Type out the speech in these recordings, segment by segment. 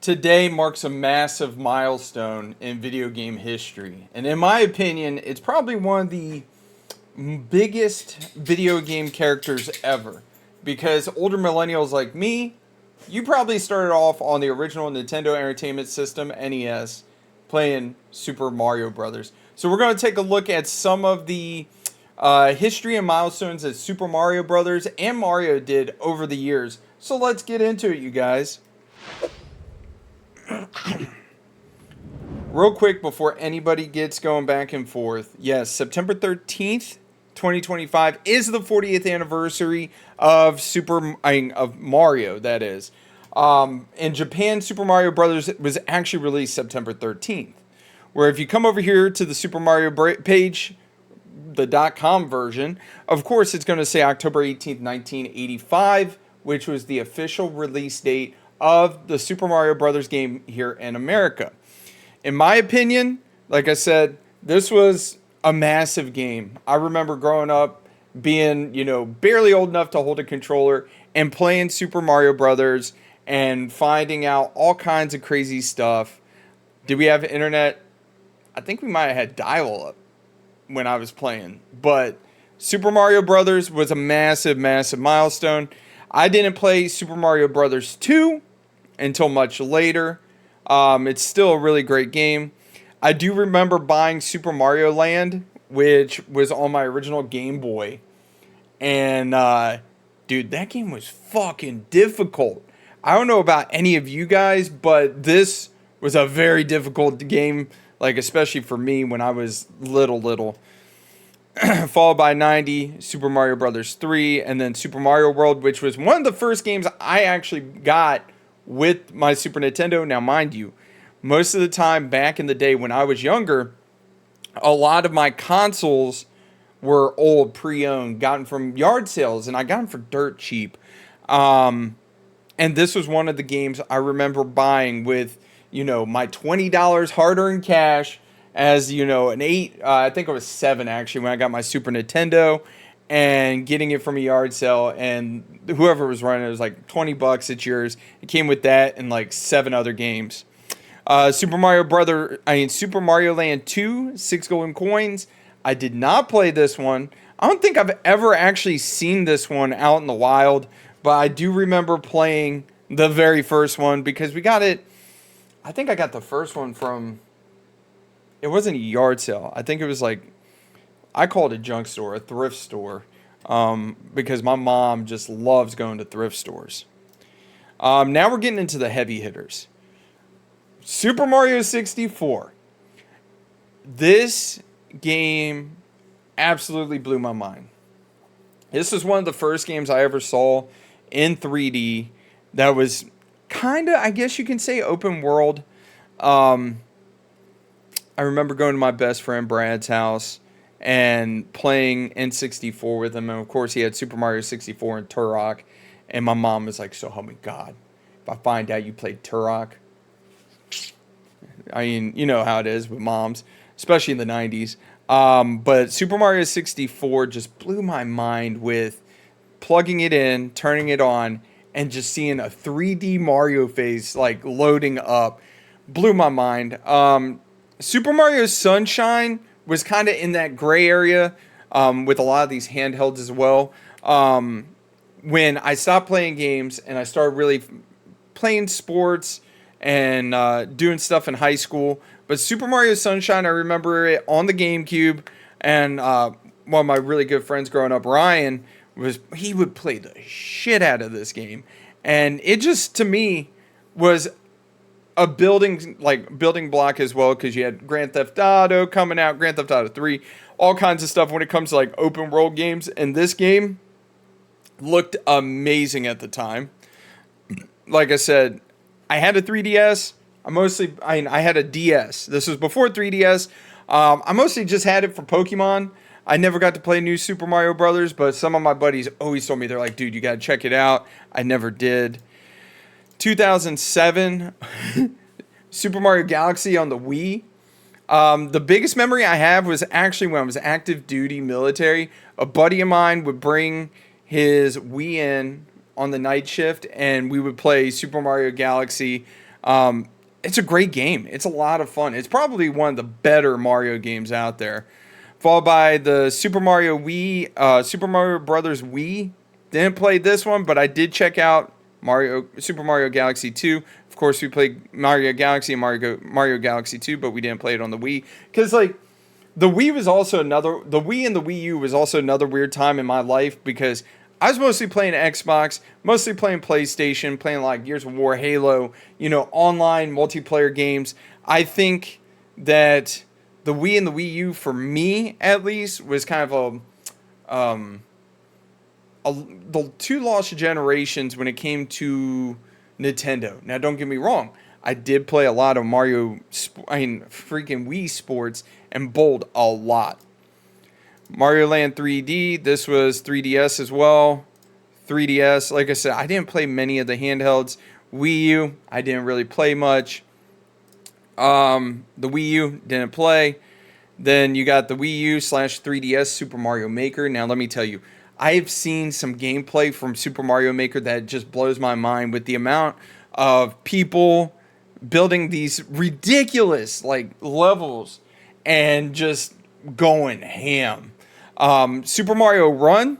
Today marks a massive milestone in video game history. And in my opinion, it's probably one of the biggest video game characters ever. Because older millennials like me, you probably started off on the original Nintendo Entertainment System, NES, playing Super Mario Brothers. So we're going to take a look at some of the history and milestones that Super Mario Brothers and Mario did over the years. So let's get into it, you guys. Real quick before anybody gets going back and forth. Yes, September 13th, 2025 is the 40th anniversary of of Mario, that is. In Japan, Super Mario Brothers was actually released September 13th. Where if you come over here to the Super Mario page, the .com version, of course it's going to say October 18th, 1985, which was the official release date of the Super Mario Brothers game here in America. In my opinion, like I said, this was a massive game. I remember growing up being, barely old enough to hold a controller and playing Super Mario Brothers and finding out all kinds of crazy stuff. Did we have internet? I think we might have had dial-up when I was playing. But Super Mario Brothers was a massive, massive milestone. I didn't play Super Mario Brothers 2 until much later. It's still a really great game. I do remember buying Super Mario Land, which was on my original Game Boy. And, dude, that game was fucking difficult. I don't know about any of you guys, but this was a very difficult game, like especially for me when I was little. Followed by 90, Super Mario Brothers 3, and then Super Mario World, which was one of the first games I actually got with my Super Nintendo. Now, mind you, most of the time back in the day when I was younger, a lot of my consoles were old, pre-owned, gotten from yard sales, and I got them for dirt cheap. And this was one of the games I remember buying with, my $20 hard-earned cash as, an 8, I think it was 7 actually, when I got my Super Nintendo, and getting it from a yard sale, and whoever was running it was like $20, it's yours. It came with that and like 7 other games. Super Mario Land 2, 6 golden coins. I did not play this one. I don't think I've ever actually seen this one out in the wild, but I do remember playing the very first one because we got it. I think I got the first one from, it wasn't a yard sale. I think it was like, I call it a junk store, a thrift store, because my mom just loves going to thrift stores. Now we're getting into the heavy hitters. Super Mario 64. This game absolutely blew my mind. This is one of the first games I ever saw in 3D that was kind of, I guess you can say, open world. I remember going to my best friend Brad's house and playing N64 with him. And of course, he had Super Mario 64 and Turok. And my mom was like, so help me God, if I find out you played Turok. I mean, you know how it is with moms, especially in the 90s. But Super Mario 64 just blew my mind with plugging it in, turning it on, and just seeing a 3D Mario face like loading up. Blew my mind. Super Mario Sunshine was kind of in that gray area with a lot of these handhelds as well. When I stopped playing games and I started really playing sports and doing stuff in high school. But Super Mario Sunshine, I remember it on the GameCube. And one of my really good friends growing up, Ryan, he would play the shit out of this game. And it just, to me, was a building block as well, because you had Grand Theft Auto coming out, Grand Theft Auto 3, all kinds of stuff when it comes to like open world games. And this game looked amazing at the time. Like I said, I had a 3DS. I had a DS. This was before 3DS. I mostly just had it for Pokemon. I never got to play New Super Mario Brothers, but some of my buddies always told me, they're like, dude, you got to check it out. I never did. 2007, Super Mario Galaxy on the Wii. The biggest memory I have was actually when I was active duty military. A buddy of mine would bring his Wii in on the night shift, and we would play Super Mario Galaxy It's a great game. It's a lot of fun. It's probably one of the better Mario games out there. Followed by the Super Mario Wii, Super Mario Brothers Wii. Didn't play this one, but I did check out Super Mario Galaxy 2. Of course, we played Mario Galaxy and Mario Galaxy 2, but we didn't play it on the Wii because like the Wii was also the Wii and the Wii U was also another weird time in my life because I was mostly playing Xbox, mostly playing PlayStation, playing like Gears of War, Halo, online multiplayer games. I think that the Wii and the Wii U, for me at least, was kind of the two lost generations when it came to Nintendo. Now, don't get me wrong. I did play a lot of freaking Wii Sports and bowled a lot. Mario Land 3D, this was 3DS as well. 3DS, like I said, I didn't play many of the handhelds. Wii U, I didn't really play much. The Wii U, didn't play. Then you got the Wii U / 3DS Super Mario Maker. Now, let me tell you, I've seen some gameplay from Super Mario Maker that just blows my mind with the amount of people building these ridiculous like levels and just going ham. Super Mario Run.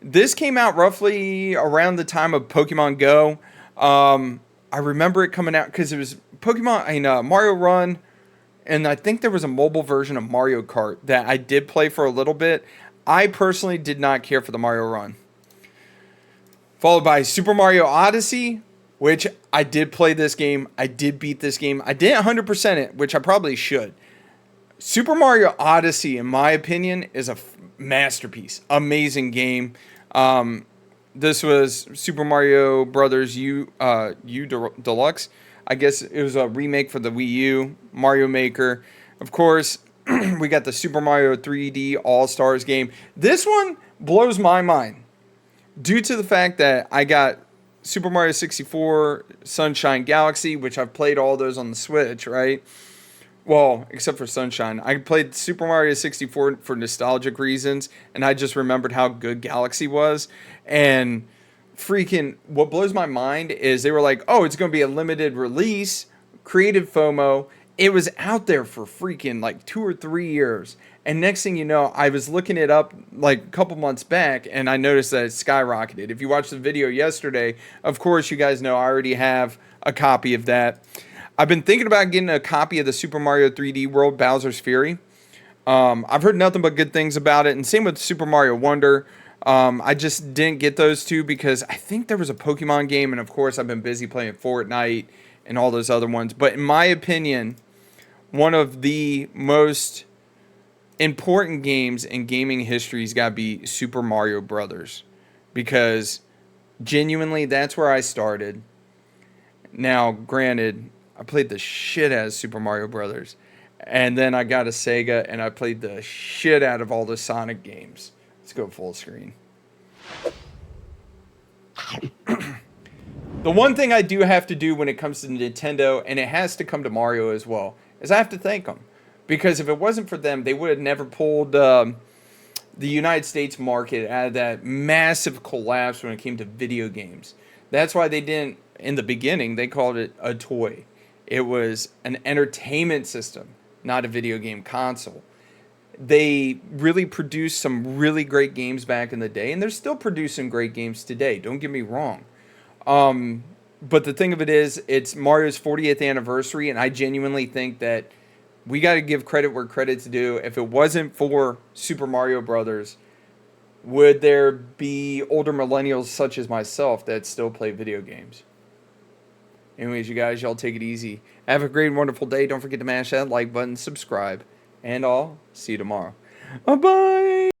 This came out roughly around the time of Pokemon Go. I remember it coming out because it was Mario Run, and I think there was a mobile version of Mario Kart that I did play for a little bit. I personally did not care for the Mario Run. Followed by Super Mario Odyssey, which I did play this game. I did beat this game. I didn't 100% it, which I probably should. Super Mario Odyssey, in my opinion, is a masterpiece. Amazing game. This was Super Mario Brothers U Deluxe. I guess it was a remake for the Wii U. Mario Maker. Of course, we got the Super Mario 3D All-Stars game. This one blows my mind due to the fact that I got Super Mario 64 Sunshine Galaxy, which I've played all those on the Switch, right? Well, except for Sunshine. I played Super Mario 64 for nostalgic reasons, and I just remembered how good Galaxy was. And freaking, what blows my mind is they were like, oh, it's going to be a limited release, creative FOMO. It was out there for freaking like 2 or 3 years. And next thing you know, I was looking it up like a couple months back, and I noticed that it skyrocketed. If you watched the video yesterday, of course, you guys know I already have a copy of that. I've been thinking about getting a copy of the Super Mario 3D World Bowser's Fury. I've heard nothing but good things about it, and same with Super Mario Wonder. I just didn't get those two because I think there was a Pokemon game, and of course I've been busy playing Fortnite and all those other ones. But in my opinion, one of the most important games in gaming history has got to be Super Mario Brothers, because genuinely that's where I started. Now, granted, I played the shit out of Super Mario Brothers, and then I got a Sega and I played the shit out of all the Sonic games. Let's go full screen. The one thing I do have to do when it comes to Nintendo, and it has to come to Mario as well, is I have to thank them. Because if it wasn't for them, they would have never pulled the United States market out of that massive collapse when it came to video games. That's why they didn't, in the beginning, they called it a toy. It was an entertainment system, not a video game console. They really produced some really great games back in the day, and they're still producing great games today. Don't get me wrong. But the thing of it is, it's Mario's 40th anniversary, and I genuinely think that we got to give credit where credit's due. If it wasn't for Super Mario Brothers, would there be older millennials such as myself that still play video games? Anyways, you guys, y'all take it easy. Have a great, wonderful day. Don't forget to mash that like button, subscribe, and I'll see you tomorrow. Bye-bye.